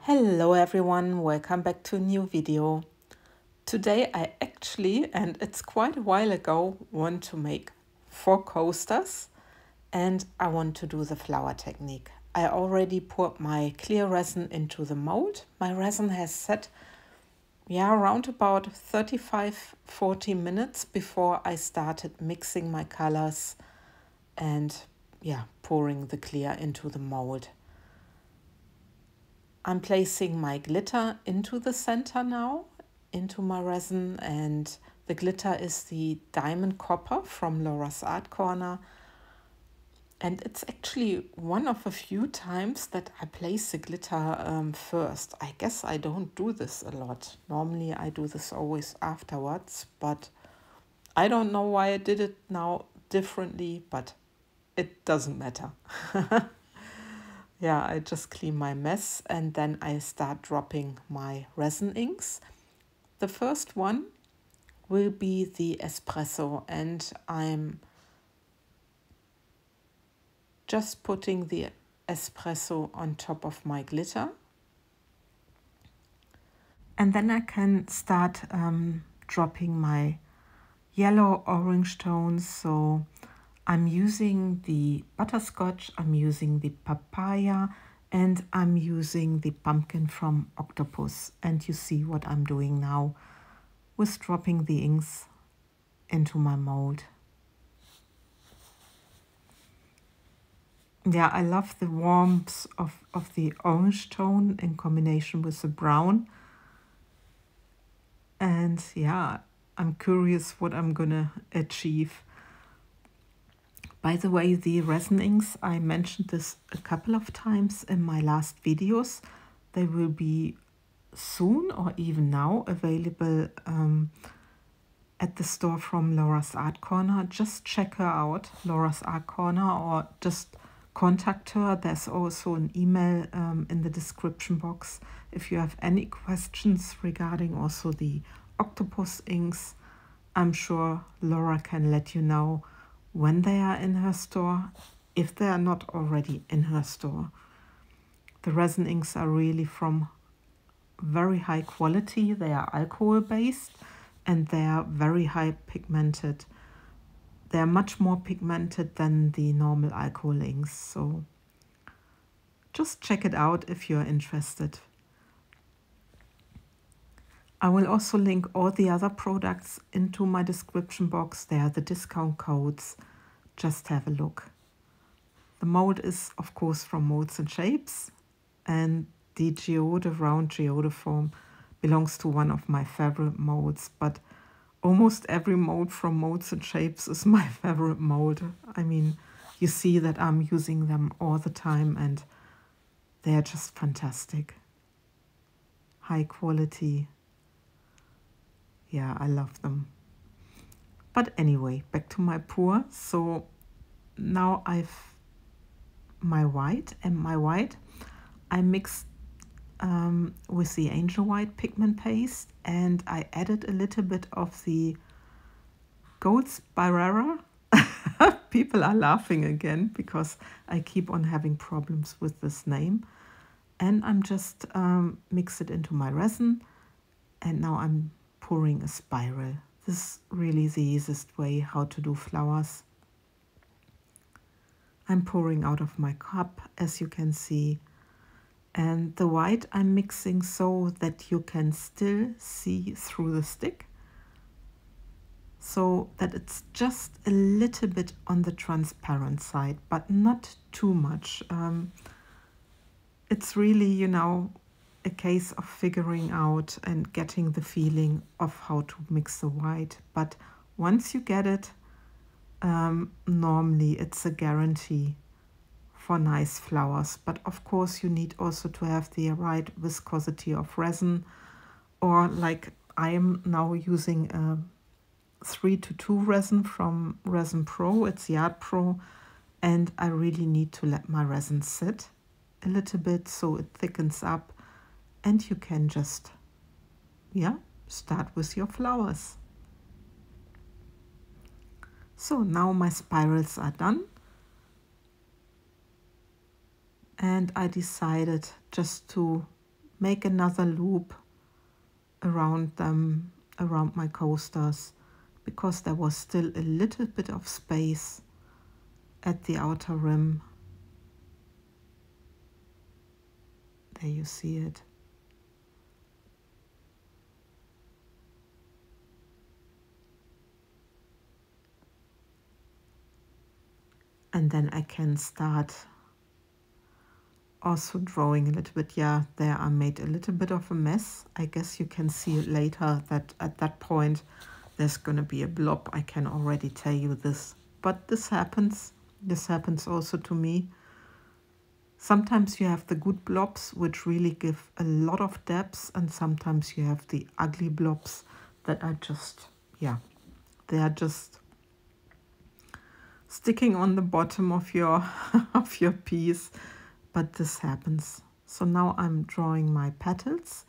Hello everyone, welcome back to a new video. Today I actually, and it's quite a while ago, want to make 4 coasters and I want to do the flower technique. I already poured my clear resin into the mold. My resin has set around about 35-40 minutes before I started mixing my colors and pouring the clear into the mold. I'm placing my glitter into the center now, into my resin, and the glitter is the diamond copper from Laura's Art Corner. And it's actually one of a few times that I place the glitter first. I guess I don't do this a lot. Normally I do this always afterwards, but I don't know why I did it now differently, but it doesn't matter. I just clean my mess and then I start dropping my resin inks. The first one will be the espresso, and I'm just putting the espresso on top of my glitter. And then I can start dropping my yellow orange tones. So I'm using the butterscotch, I'm using the papaya, and I'm using the pumpkin from Octopus. And you see what I'm doing now with dropping the inks into my mold. Yeah, I love the warmth of the orange tone in combination with the brown. And yeah, I'm curious what I'm gonna achieve. By the way, the resin inks, I mentioned this a couple of times in my last videos. They will be soon or even now available at the store from Laura's Art Corner. Just check her out, Laura's Art Corner, or just contact her. There's also an email in the description box if you have any questions regarding also the octopus inks. I'm sure Laura can let you know when they are in her store, if they are not already in her store. The resin inks are really from very high quality. They are alcohol based and they are very high pigmented. They are much more pigmented than the normal alcohol inks. So just check it out if you're interested. I will also link all the other products into my description box. There are the discount codes. Just have a look. The mold is, of course, from Molds and Shapes, and the geode, round geode form, belongs to one of my favorite molds, but almost every mold from Molds and Shapes is my favorite mold. I mean, you see that I'm using them all the time and they're just fantastic. High quality. Yeah, I love them. But anyway, back to my pour. So now I've my white, and my white I mixed with the angel white pigment paste, and I added a little bit of the gold spirara. People are laughing again because I keep on having problems with this name. And I'm just mix it into my resin, and now I'm pouring a spiral. This is really the easiest way how to do flowers. I'm pouring out of my cup, as you can see. And the white I'm mixing so that you can still see through the stick, so that it's just a little bit on the transparent side, but not too much. It's really, you know, a case of figuring out and getting the feeling of how to mix the white. But once you get it, normally it's a guarantee for nice flowers. But of course you need also to have the right viscosity of resin, or like I am now using a 3:2 resin from Resin Pro. It's the Art Pro, and I really need to let my resin sit a little bit so it thickens up, and you can just start with your flowers. So now my spirals are done, and I decided just to make another loop around them, around my coasters, because there was still a little bit of space at the outer rim. There you see it. And then I can start also drawing a little bit. Yeah, there I made a little bit of a mess. I guess you can see it later that at that point there's going to be a blob. I can already tell you this. But this happens. This happens also to me. Sometimes you have the good blobs which really give a lot of depth, and sometimes you have the ugly blobs that are just, yeah, they are just sticking on the bottom of your of your piece. But this happens. So now I'm drawing my petals,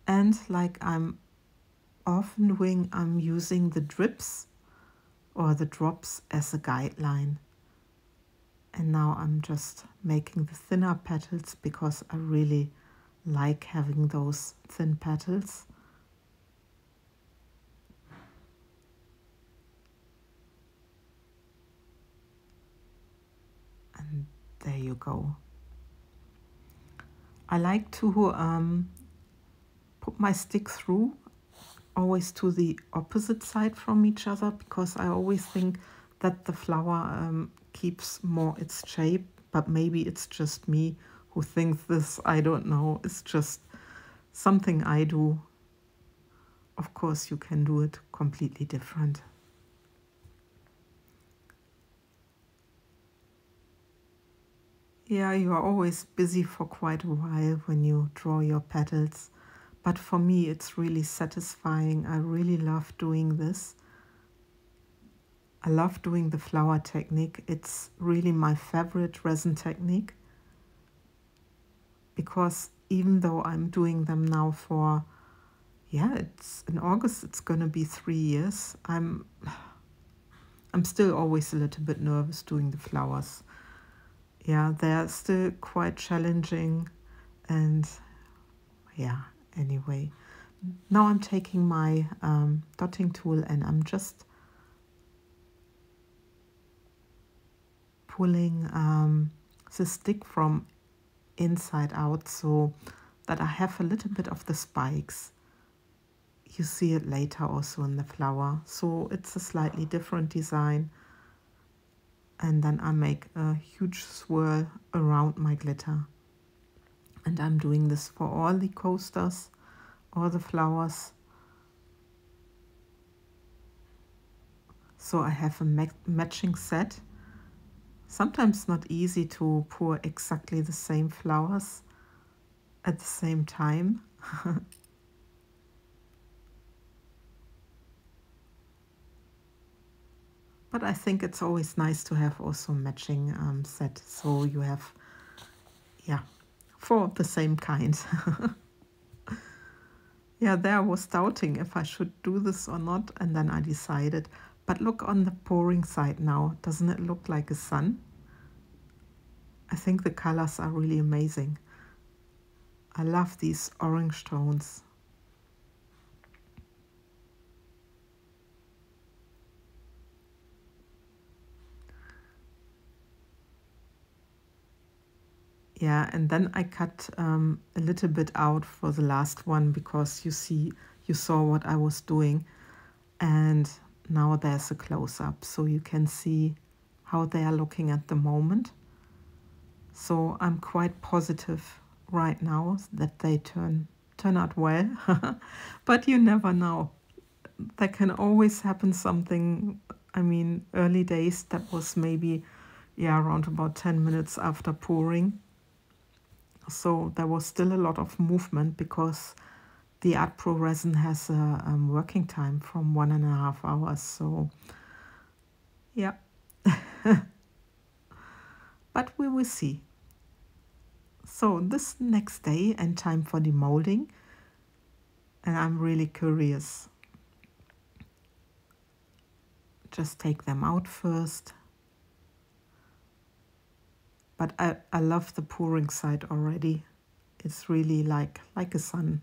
and like I'm often doing, I'm using the drips or the drops as a guideline. And now I'm just making the thinner petals because I really like having those thin petals. And there you go. I like to put my stick through, always to the opposite side from each other, because I always think that the flower keeps more its shape, but maybe it's just me who thinks this, I don't know, it's just something I do. Of course you can do it completely different. Yeah, you are always busy for quite a while when you draw your petals, but for me it's really satisfying. I really love doing this. I love doing the flower technique. It's really my favorite resin technique, because even though I'm doing them now for, yeah, it's in August it's gonna be 3 years, I'm still always a little bit nervous doing the flowers. Yeah, they're still quite challenging, and yeah, anyway. Now I'm taking my dotting tool and I'm just pulling the stick from inside out so that I have a little bit of the spikes. You see it later also in the flower. So it's a slightly different design. And then I make a huge swirl around my glitter. And I'm doing this for all the coasters, all the flowers. So I have a matching set. Sometimes not easy to pour exactly the same flowers at the same time. But I think it's always nice to have also matching set, so you have, yeah, for the same kind. Yeah, there I was doubting if I should do this or not, and then I decided. But look on the pouring side now, doesn't it look like a sun? I think the colors are really amazing. I love these orange tones. Yeah, and then I cut a little bit out for the last one, because you saw what I was doing, and now there's a close-up so you can see how they are looking at the moment. So I'm quite positive right now that they turn out well. But you never know. There can always happen something. I mean, early days, that was maybe, yeah, around about 10 minutes after pouring. So there was still a lot of movement, because the Art Pro resin has a working time from 1.5 hours. So yeah, but we will see. So this next day and time for the molding, and I'm really curious. Just take them out first. But I love the pouring side already. It's really like a sun.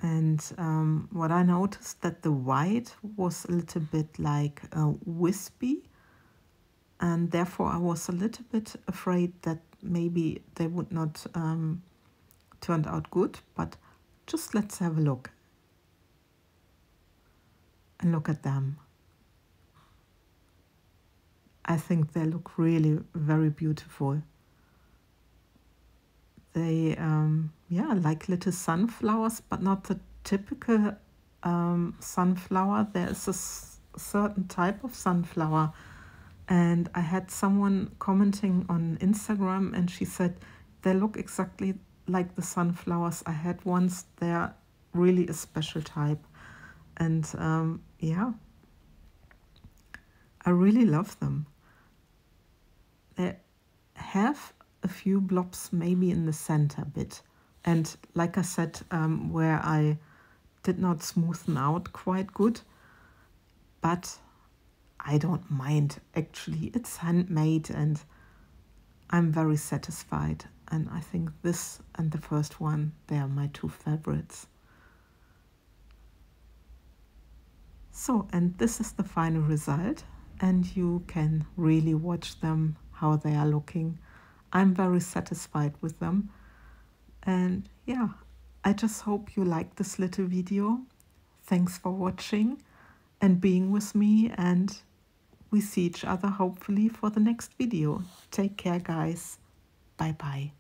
And what I noticed, that the white was a little bit like wispy, and therefore I was a little bit afraid that maybe they would not turn out good. But just let's have a look and look at them. I think they look really very beautiful. They, yeah, like little sunflowers, but not the typical sunflower. There is a certain type of sunflower. And I had someone commenting on Instagram, and she said they look exactly like the sunflowers I had once. They're really a special type. And yeah, I really love them. They have a few blobs maybe in the center bit. And like I said, where I did not smoothen out quite good. But I don't mind, actually. It's handmade and I'm very satisfied. And I think this and the first one, they are my two favorites. So, and this is the final result. And you can really watch them, how they are looking. I'm very satisfied with them. And yeah, I just hope you liked this little video. Thanks for watching and being with me, and we see each other hopefully for the next video. Take care, guys. Bye bye.